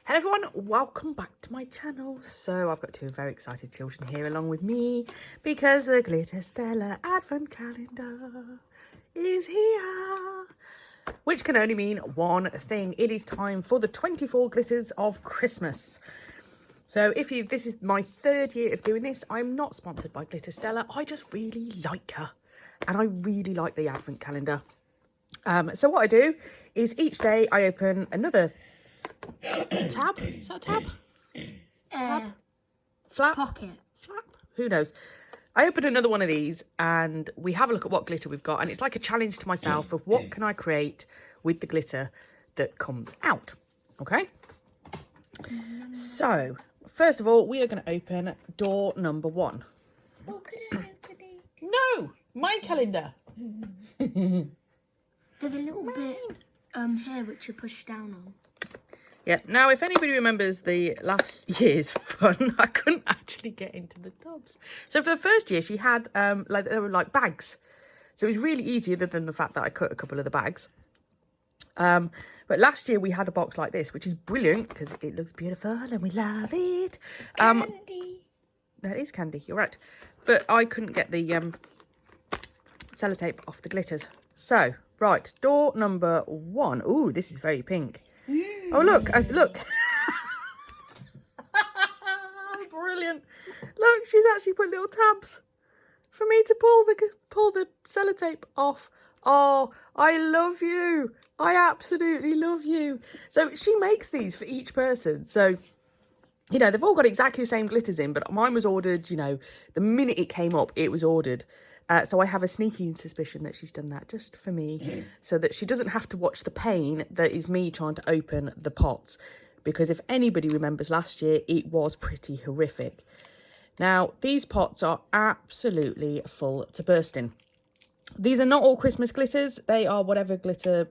Hello everyone, welcome back to my channel. So I've got two very excited children here along with me because the Glitterstella advent calendar is here, which can only mean one thing. It is time for the 24 glitters of Christmas. So this is my third year of doing this. I'm not sponsored by Glitterstella. I just really like her and I really like the advent calendar. So what I do is each day I open another tab. Is that a tab? Tab? Flap? Pocket. Flap? Who knows? I open another one of these and we have a look at what glitter we've got, and it's like a challenge to myself of what can I create with the glitter that comes out. Okay? So, first of all, we are going to open door number 1. Oh, could I open it? No! My calendar! There's a little bit here which you push down on. Yeah, now if anybody remembers the last year's fun, I couldn't actually get into the tubs. So for the first year, she had, there were like bags. So it was really easy other than the fact that I cut a couple of the bags. But last year we had a box like this, which is brilliant because it looks beautiful and we love it. Candy. That is candy, you're right. But I couldn't get the sellotape off the glitters. So, right, door number 1. Ooh, this is very pink. Oh, look, look. Brilliant. Look, she's actually put little tabs for me to pull the sellotape off. Oh, I love you. I absolutely love you. So she makes these for each person. So, you know, they've all got exactly the same glitters in, but mine was ordered, you know, the minute it came up, it was ordered. So I have a sneaking suspicion that she's done that just for me so that she doesn't have to watch the pain that is me trying to open the pots. Because if anybody remembers last year, it was pretty horrific. Now, these pots are absolutely full to bursting. These are not all Christmas glitters. They are whatever glitter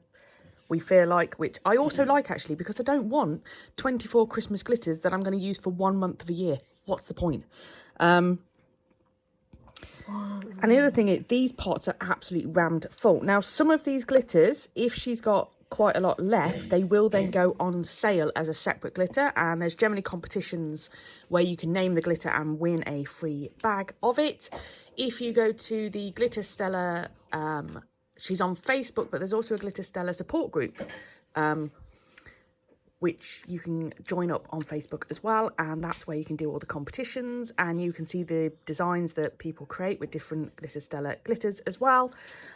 we feel like, which I also like actually because I don't want 24 Christmas glitters that I'm going to use for 1 month of a year. What's the point? And the other thing is, these pots are absolutely rammed full. Now, some of these glitters, if she's got quite a lot left, they will then go on sale as a separate glitter. And there's generally competitions where you can name the glitter and win a free bag of it. If you go to the Glitterstella, she's on Facebook, but there's also a Glitterstella support group, which you can join up on Facebook as well, and that's where you can do all the competitions and you can see the designs that people create with different Glitterstella glitters as well.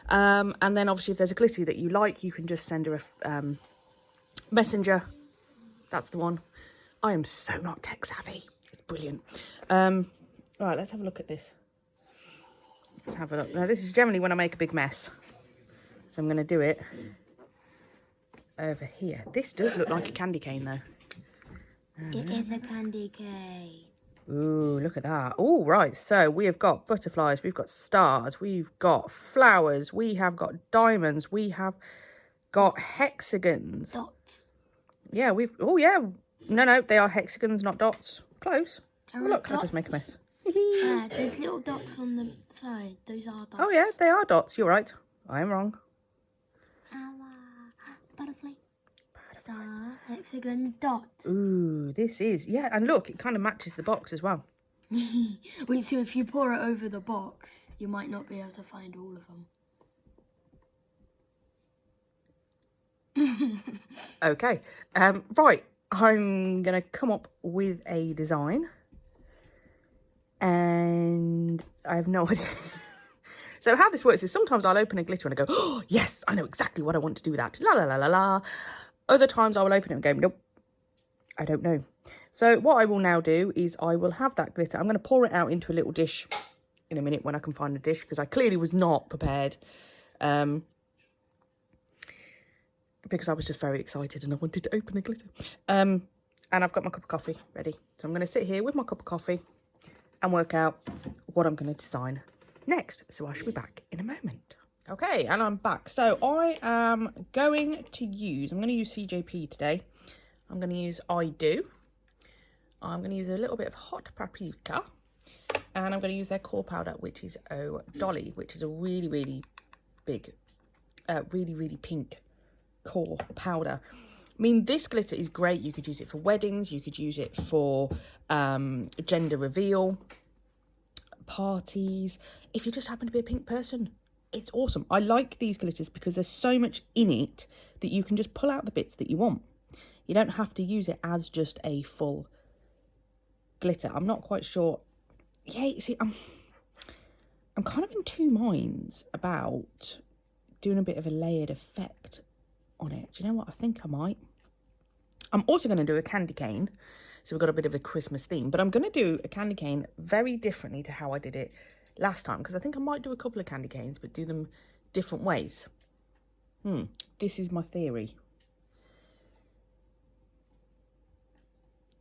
And then obviously if there's a glitter that you like, you can just send her a messenger. That's the one. I am so not tech savvy. It's brilliant. Right, let's have a look at this. Let's have a look. Now this is generally when I make a big mess, so I'm going to do it over here. This does look like a candy cane though. It is a candy cane. Ooh, look at that. Oh, right. So we have got butterflies, we've got stars, we've got flowers, we have got diamonds, we have got hexagons. Dots. Yeah, oh yeah. No, they are hexagons, not dots. Close. Oh, look, I just make a mess. There's little dots on the side. Those are dots. Oh yeah, they are dots. You're right. I am wrong. Butterfly. Star, hexagon, dot. Ooh, this is, yeah, and look, it kind of matches the box as well. Wait, so if you pour it over the box, you might not be able to find all of them. Okay, right, I'm going to come up with a design. And I have no idea. So how this works is sometimes I'll open a glitter and I go, oh, yes, I know exactly what I want to do with that. La, la, la, la, la. Other times I will open it and go, nope, I don't know. So what I will now do is I will have that glitter. I'm going to pour it out into a little dish in a minute when I can find a dish, because I clearly was not prepared. Because I was just very excited and I wanted to open the glitter. And I've got my cup of coffee ready. So I'm going to sit here with my cup of coffee and work out what I'm going to design next. So I shall be back in a moment. Okay, and I'm back. So I am going to use CJP today. I'm going to use I'm going to use a little bit of hot paprika, and I'm going to use their core powder, which is Dolly, which is a really, really big, really, really pink core powder. I mean, this glitter is great. You could use it for weddings. You could use it for gender reveal, parties. If you just happen to be a pink person, it's awesome. I like these glitters because there's so much in it that you can just pull out the bits that you want. You don't have to use it as just a full glitter. I'm not quite sure. Yeah, see, I'm kind of in two minds about doing a bit of a layered effect on it. Do you know what? I think I might. I'm also going to do a candy cane. So we've got a bit of a Christmas theme. But I'm going to do a candy cane very differently to how I did it last time. Because I think I might do a couple of candy canes, but do them different ways. This is my theory.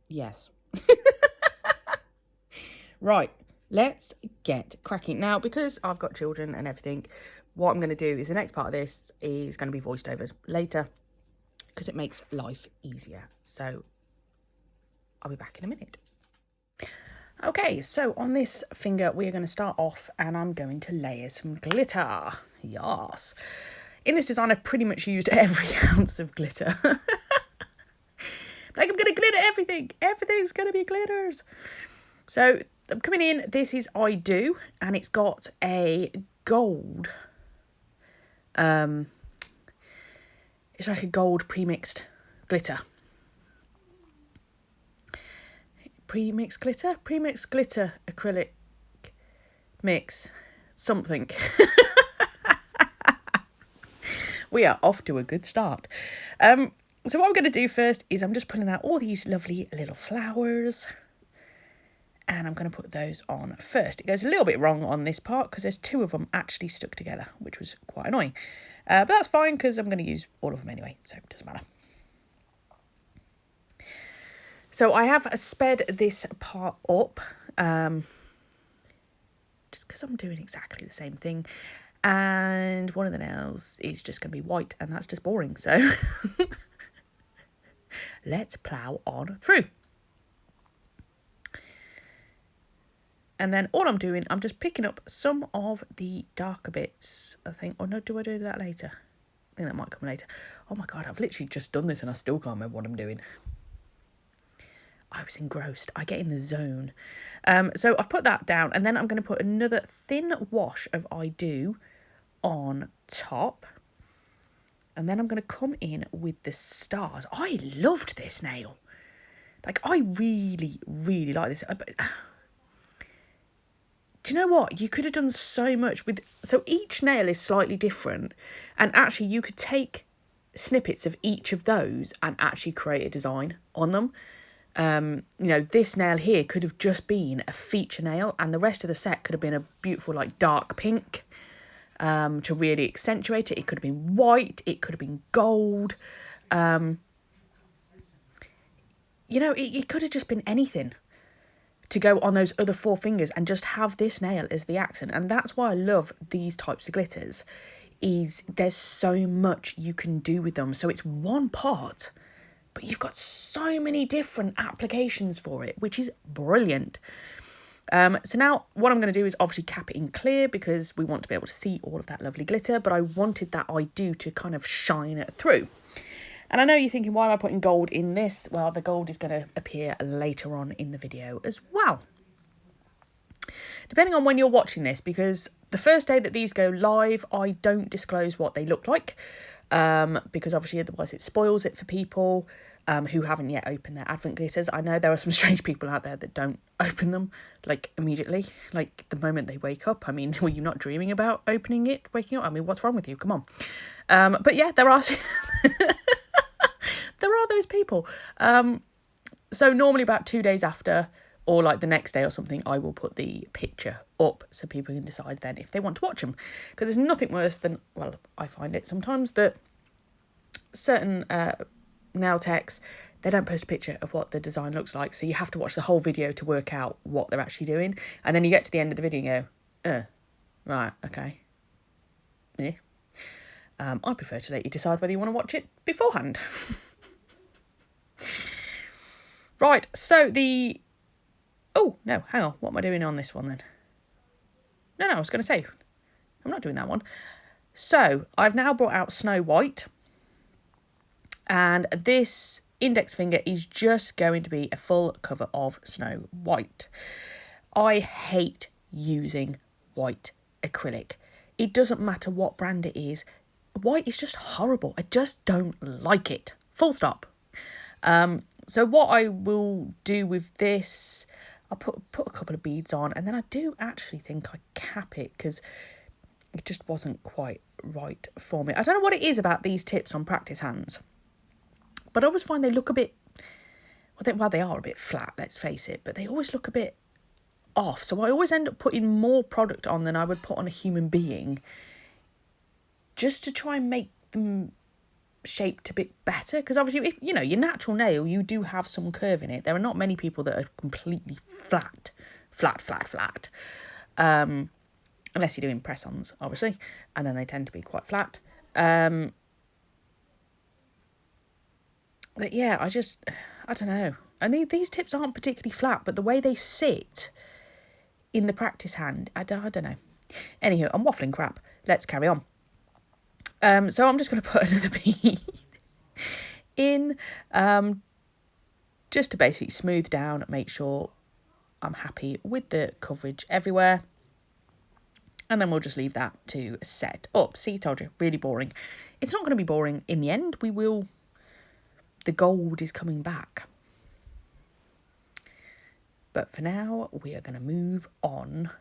Yes. Right. Let's get cracking. Now, because I've got children and everything, what I'm going to do is the next part of this is going to be voiced over later because it makes life easier. So I'll be back in a minute. Okay, so on this finger, we're going to start off and I'm going to layer some glitter. Yes. In this design, I've pretty much used every ounce of glitter. Like, I'm going to glitter everything. Everything's going to be glitters. So I'm coming in, this is I Do, and it's got a gold, it's like a gold pre-mixed glitter. Pre-mixed glitter acrylic mix something. We are off to a good start. So what I'm going to do first is I'm just pulling out all these lovely little flowers. And I'm going to put those on first. It goes a little bit wrong on this part because there's two of them actually stuck together, which was quite annoying. But that's fine because I'm going to use all of them anyway, so it doesn't matter. So I have sped this part up just because I'm doing exactly the same thing. And one of the nails is just going to be white, and that's just boring. So let's plough on through. And then all I'm doing, I'm just picking up some of the darker bits, I think. Or no, do I do that later? I think that might come later. Oh my God, I've literally just done this and I still can't remember what I'm doing. I was engrossed. I get in the zone. So I've put that down and then I'm going to put another thin wash of I Do on top. And then I'm going to come in with the stars. I loved this nail. Like, I really, really like this. Do you know what? You could have done so much with... So each nail is slightly different. And actually, you could take snippets of each of those and actually create a design on them. You know, this nail here could have just been a feature nail. And the rest of the set could have been a beautiful, like, dark pink to really accentuate it. It could have been white. It could have been gold. You know, it could have just been anything to go on those other four fingers and just have this nail as the accent. And that's why I love these types of glitters, is there's so much you can do with them. So it's one part, but you've got so many different applications for it, which is brilliant. So now what I'm going to do is obviously cap it in clear because we want to be able to see all of that lovely glitter, but I wanted that I Do to kind of shine through. And I know you're thinking, why am I putting gold in this? Well, the gold is going to appear later on in the video as well. Depending on when you're watching this, because the first day that these go live, I don't disclose what they look like, because obviously otherwise it spoils it for people who haven't yet opened their advent glitters. I know there are some strange people out there that don't open them, like, immediately, like the moment they wake up. I mean, were you not dreaming about opening it, waking up? I mean, what's wrong with you? Come on. But yeah, there are... There are those people. So normally about 2 days after, or like the next day or something, I will put the picture up so people can decide then if they want to watch them. Because there's nothing worse than, well, I find it sometimes that certain nail techs, they don't post a picture of what the design looks like. So you have to watch the whole video to work out what they're actually doing. And then you get to the end of the video and go, right, okay. Yeah. I prefer to let you decide whether you want to watch it beforehand. Right, so the... Oh, no, hang on. What am I doing on this one then? No, I was going to say, I'm not doing that one. So, I've now brought out Snow White. And this index finger is just going to be a full cover of Snow White. I hate using white acrylic. It doesn't matter what brand it is. White is just horrible. I just don't like it. Full stop. So what I will do with this, I'll put a couple of beads on, and then I do actually think I cap it because it just wasn't quite right for me. I don't know what it is about these tips on practice hands, but I always find they look a bit, well, they are a bit flat, let's face it, but they always look a bit off. So I always end up putting more product on than I would put on a human being, just to try and make them shaped a bit better. Because obviously, if you know your natural nail, you do have some curve in it. There are not many people that are completely flat. Unless you're doing press-ons, obviously, and then they tend to be quite flat. But yeah, I don't know. And these tips aren't particularly flat, but the way they sit in the practice hand, I don't know. Anywho, I'm waffling crap. Let's carry on. So I'm just going to put another bead in, just to basically smooth down, make sure I'm happy with the coverage everywhere. And then we'll just leave that to set up. See, told you, really boring. It's not going to be boring in the end. The gold is coming back. But for now, we are going to move on.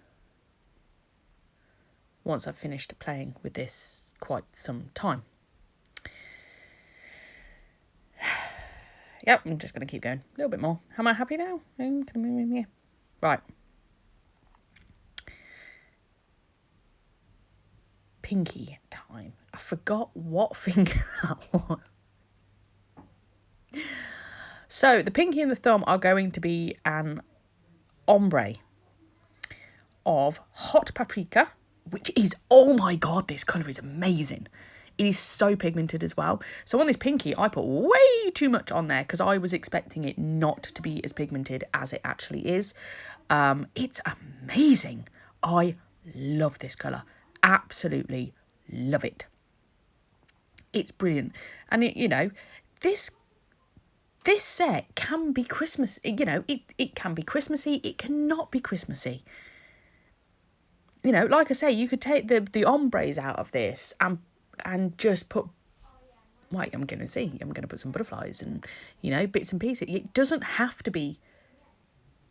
Once I've finished playing with this quite some time. Yep, I'm just going to keep going a little bit more. Am I happy now? Yeah. Right. Pinky time. I forgot what finger that was. So the pinky and the thumb are going to be an ombre of hot paprika, which is, oh my god, this colour is amazing. It is so pigmented as well. So on this pinky, I put way too much on there because I was expecting it not to be as pigmented as it actually is. It's amazing. I love this colour. Absolutely love it. It's brilliant. And this set can be Christmas. It can be Christmassy. It cannot be Christmassy. Like I say, you could take the ombres out of this and just put, wait, I'm going to put some butterflies and, bits and pieces. It doesn't have to be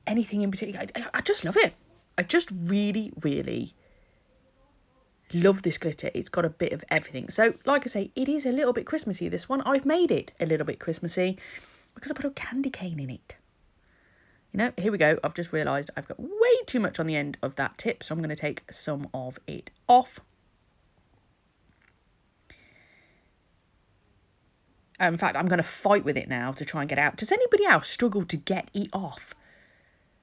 anything in particular. I just love it. I just really, really love this glitter. It's got a bit of everything. So, like I say, it is a little bit Christmassy, this one. I've made it a little bit Christmassy because I put a candy cane in it. Here we go. I've just realised I've got way too much on the end of that tip, so I'm going to take some of it off. In fact, I'm going to fight with it now to try and get out. Does anybody else struggle to get it off?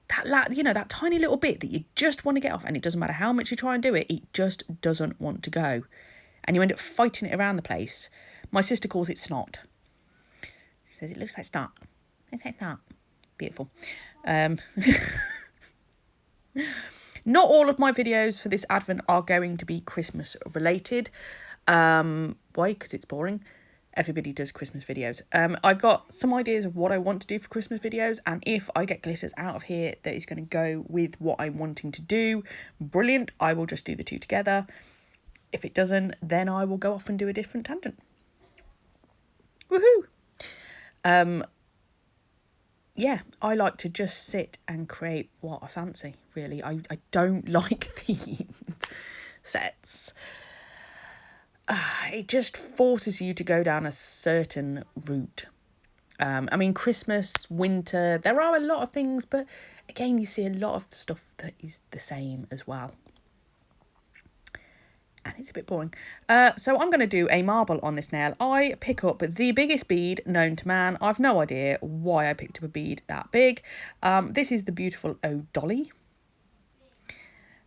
That tiny little bit that you just want to get off, and it doesn't matter how much you try and do it, it just doesn't want to go. And you end up fighting it around the place. My sister calls it snot. She says, it looks like snot. It's like snot. Beautiful. Not all of my videos for this Advent are going to be Christmas related. Why? Because it's boring. Everybody does Christmas videos. I've got some ideas of what I want to do for Christmas videos, and if I get glitters out of here that is going to go with what I'm wanting to do, brilliant. I will just do the two together. If it doesn't, then I will go off and do a different tangent. Woohoo! Yeah, I like to just sit and create what I fancy, really. I don't like themed sets. It just forces you to go down a certain route. Christmas, winter, there are a lot of things, but again, you see a lot of stuff that is the same as well. And it's a bit boring. So I'm going to do a marble on this nail. I pick up the biggest bead known to man. I've no idea why I picked up a bead that big. This is the beautiful dolly.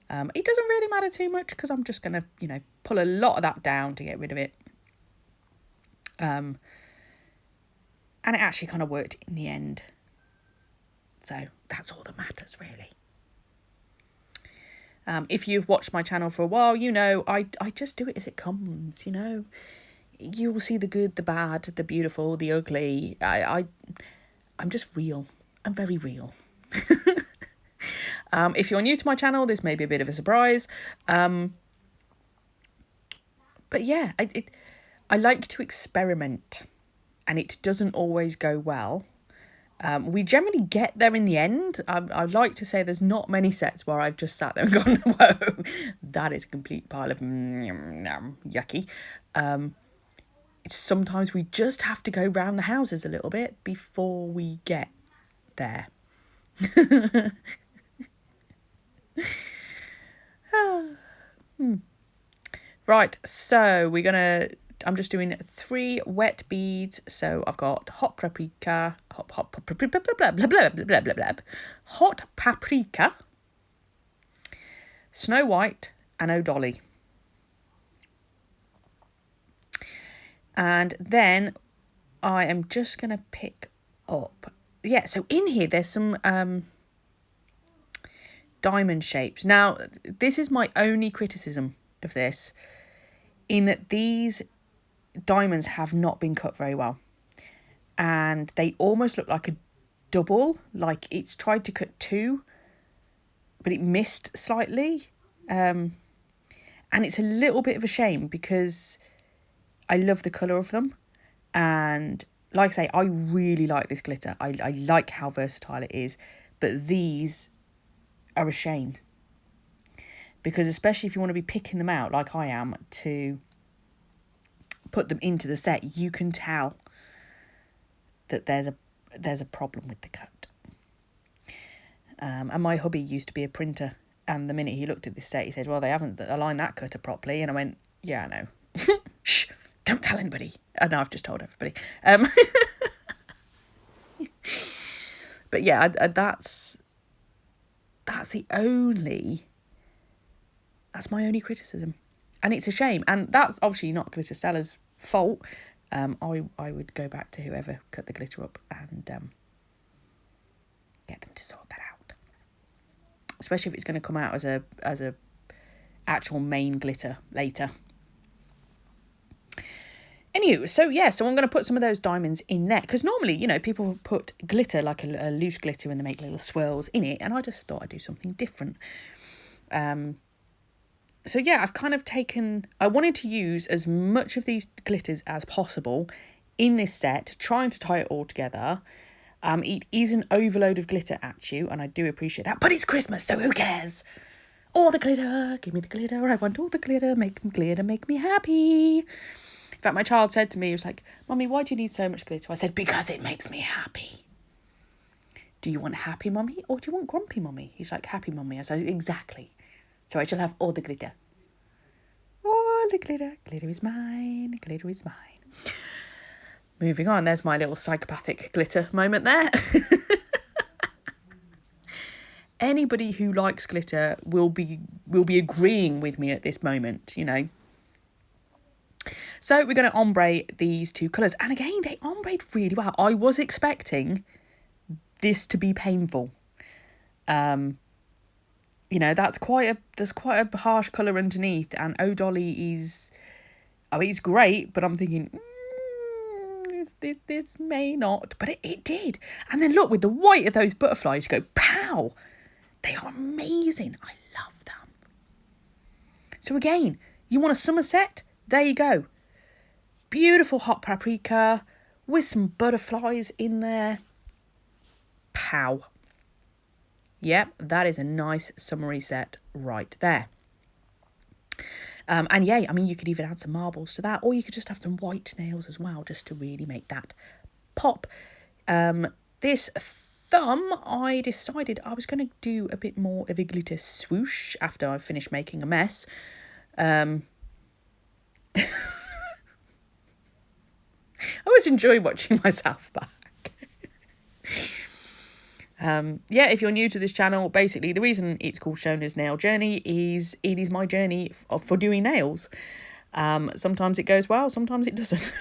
It doesn't really matter too much because I'm just going to, pull a lot of that down to get rid of it. And it actually kind of worked in the end. So that's all that matters, really. If you've watched my channel for a while, I just do it as it comes, You will see the good, the bad, the beautiful, the ugly. I'm just real. I'm very real. If you're new to my channel, this may be a bit of a surprise. But yeah, I like to experiment, and it doesn't always go well. We generally get there in the end. I'd like to say there's not many sets where I've just sat there and gone, whoa, that is a complete pile of yucky. Sometimes we just have to go round the houses a little bit before we get there. Right, so I'm just doing 3 wet beads. So I've got hot paprika, hot paprika, Snow White, and Oh Dolly. And then I am just going to pick up, yeah, so in here there's some diamond shapes. Now, this is my only criticism of this, in that these diamonds have not been cut very well. And they almost look like a double, like it's tried to cut 2, but it missed slightly. And it's a little bit of a shame because I love the colour of them. And like I say, I really like this glitter. I like how versatile it is. But these are a shame. Because especially if you want to be picking them out like I am to put them into the set, you can tell that there's a problem with the cut. And my hubby used to be a printer, and the minute he looked at this set, he said, well, they haven't aligned that cutter properly. And I went, yeah, I know. Shh, don't tell anybody. And now I've just told everybody. But yeah, that's my only criticism. And it's a shame. And that's obviously not Glitterstella's fault. I would go back to whoever cut the glitter up and get them to sort that out. Especially if it's going to come out as a actual main glitter later. Anyway, so I'm going to put some of those diamonds in there. Because normally, people put glitter, like a loose glitter, and they make little swirls in it. And I just thought I'd do something different. So yeah, I've kind of I wanted to use as much of these glitters as possible in this set, trying to tie it all together. It is an overload of glitter at you, and I do appreciate that. But it's Christmas, so who cares? All the glitter, give me the glitter. I want all the glitter, make me happy. In fact, my child said to me, he was like, Mummy, why do you need so much glitter? I said, because it makes me happy. Do you want happy, Mummy, or do you want grumpy, Mummy? He's like, happy, Mummy. I said, exactly. So I shall have all the glitter. All the glitter. Glitter is mine. Glitter is mine. Moving on. There's my little psychopathic glitter moment there. Anybody who likes glitter will be agreeing with me at this moment, So we're going to ombre these 2 colours. And again, they ombre really well. I was expecting this to be painful. There's quite a harsh colour underneath, and Oh Dolly is, it's great, but I'm thinking, this may not, but it did. And then look, with the white of those butterflies, you go, pow, they are amazing. I love them. So again, you want a summer set? There you go. Beautiful hot paprika with some butterflies in there. Pow. Yep, that is a nice summery set right there. And yeah, you could even add some marbles to that, or you could just have some white nails as well, just to really make that pop. This thumb, I decided I was going to do a bit more of a glitter swoosh after I finished making a mess. I always enjoy watching myself back. Yeah, if you're new to this channel, basically the reason it's called Shona's Nail Journey is it is my journey for doing nails. Sometimes it goes well, sometimes it doesn't.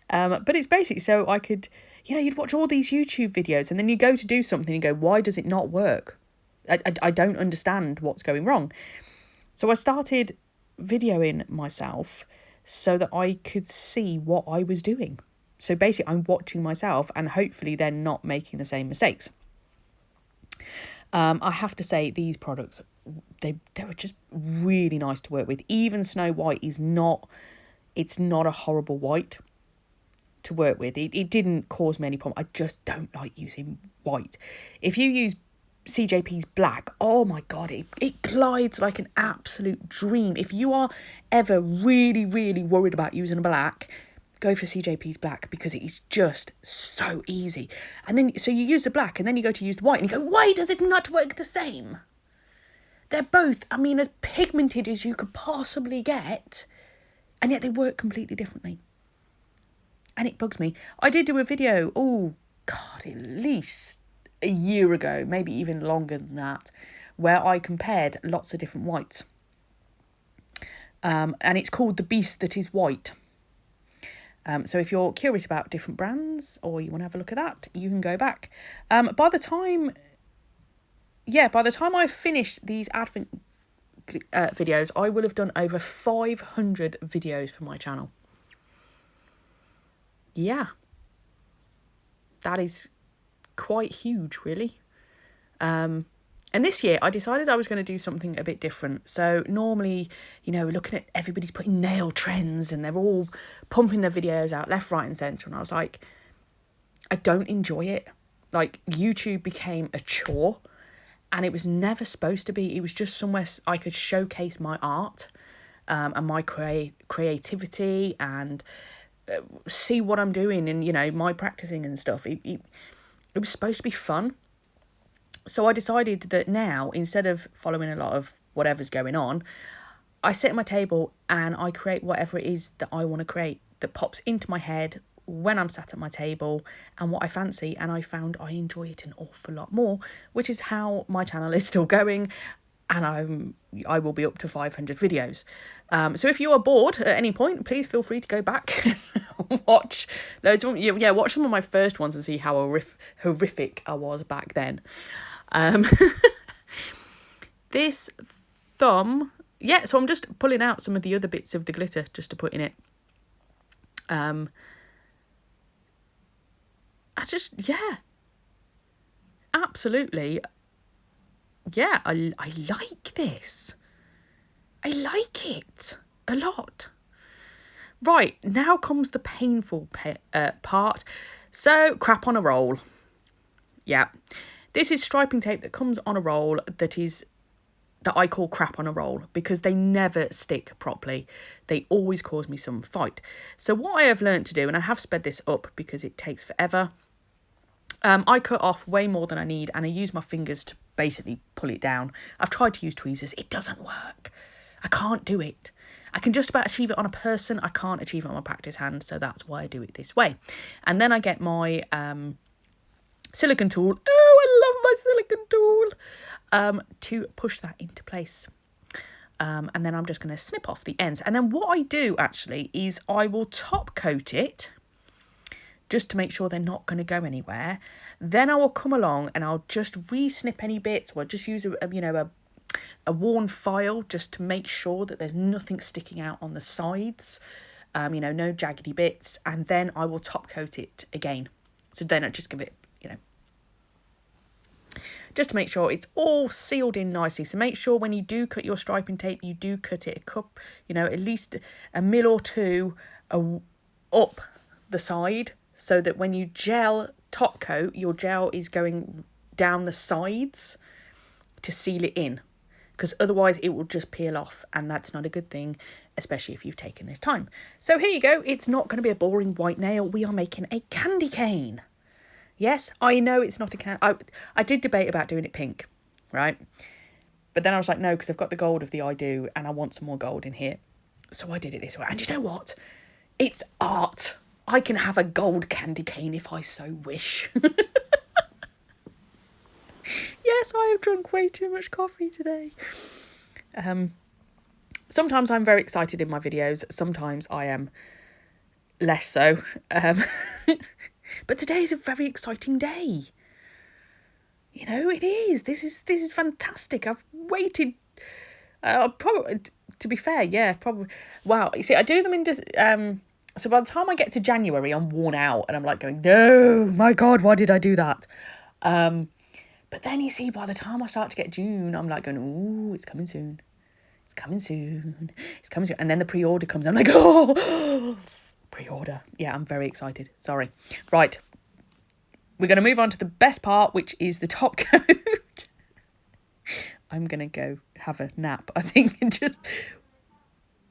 But it's basically so I could, you'd watch all these YouTube videos and then you go to do something and go, why does it not work? I don't understand what's going wrong. So I started videoing myself so that I could see what I was doing. So basically I'm watching myself and hopefully then not making the same mistakes. I have to say these products, they were just really nice to work with. Even Snow White is not, it's not a horrible white to work with. It didn't cause me any problem. I just don't like using white. If you use CJP's black, oh my god, it glides like an absolute dream. If you are ever really worried about using a black, go for CJP's black, because it is just so easy. And then so you use the black and then you go to use the white and you go, why does it not work the same? They're both, I mean, as pigmented as you could possibly get, and yet they work completely differently. And it bugs me. I did do a video, oh god, at least a year ago, maybe even longer than that, where I compared lots of different whites. And it's called The Beast That Is White. So if you're curious about different brands or you want to have a look at that, you can go back. By the time I finish these Advent videos, I will have done over 500 videos for my channel. Yeah. That is quite huge, really. And this year I decided I was going to do something a bit different. So normally, you know, looking at everybody's putting nail trends and they're all pumping their videos out left, right and centre. And I was like, I don't enjoy it. Like, YouTube became a chore, and it was never supposed to be. It was just somewhere I could showcase my art and my creativity and see what I'm doing and, you know, my practicing and stuff. It was supposed to be fun. So I decided that now, instead of following a lot of whatever's going on, I sit at my table and I create whatever it is that I want to create, that pops into my head when I'm sat at my table and what I fancy. And I found I enjoy it an awful lot more, which is how my channel is still going. And I will be up to 500 videos. So if you are bored at any point, please feel free to go back and watch loads of them. Yeah, watch some of my first ones and see how horrific I was back then. This thumb, yeah, so I'm just pulling out some of the other bits of the glitter just to put in it. Absolutely. Yeah, I like this. I like it a lot. Right, now comes the painful part. So, crap on a roll. Yeah. This is striping tape that comes on a roll that I call crap on a roll, because they never stick properly. They always cause me some fight. So what I have learned to do, and I have sped this up because it takes forever, I cut off way more than I need and I use my fingers to basically pull it down. I've tried to use tweezers. It doesn't work. I can't do it. I can just about achieve it on a person. I can't achieve it on my practice hand, so that's why I do it this way. And then I get my silicone tool. Oh, I love my silicone tool. To push that into place. And then I'm just going to snip off the ends. And then what I do actually is I will top coat it just to make sure they're not going to go anywhere. Then I will come along and I'll just re-snip any bits, or just use a worn file just to make sure that there's nothing sticking out on the sides, no jaggedy bits, and then I will top coat it again. So then I just give it, just to make sure it's all sealed in nicely. So make sure when you do cut your striping tape, you do cut it at least a mil or two up the side, so that when you gel top coat, your gel is going down the sides to seal it in, because otherwise it will just peel off, and that's not a good thing, especially if you've taken this time. So here you go. It's not going to be a boring white nail. We are making a candy cane. Yes, I know it's not a can. I did debate about doing it pink, right? But then I was like, no, because I've got the gold of the I do, and I want some more gold in here. So I did it this way. And you know what? It's art. I can have a gold candy cane if I so wish. Yes, I have drunk way too much coffee today. Sometimes I'm very excited in my videos. Sometimes I am less so. But today is a very exciting day. It is. This is fantastic. I've waited probably To be fair, yeah, probably. Wow. You see, I do them in... so by the time I get to January, I'm worn out. And I'm like going, no, my God, why did I do that? But then you see, by the time I start to get June, I'm like going, ooh, it's coming soon. It's coming soon. It's coming soon. And then the pre-order comes. I'm like, oh, pre-order. Yeah, I'm very excited. Sorry. Right. We're going to move on to the best part, which is the top coat. I'm going to go have a nap, I think, and just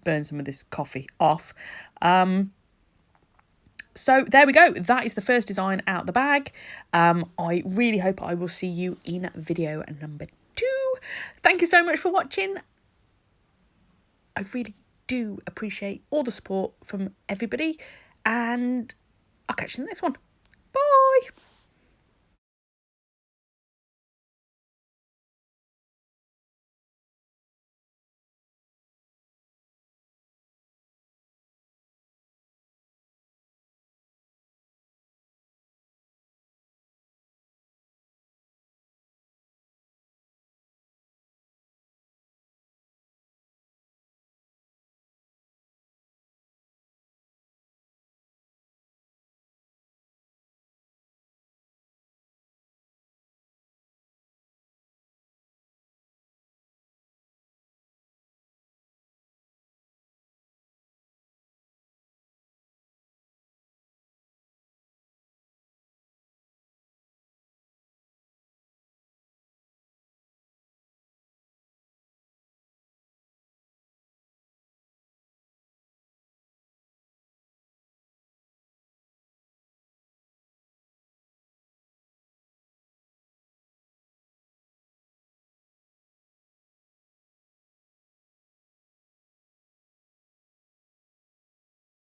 burn some of this coffee off. So there we go. That is the first design out the bag. I really hope I will see you in video number 2. Thank you so much for watching. I really do appreciate all the support from everybody, and I'll catch you in the next one. Bye.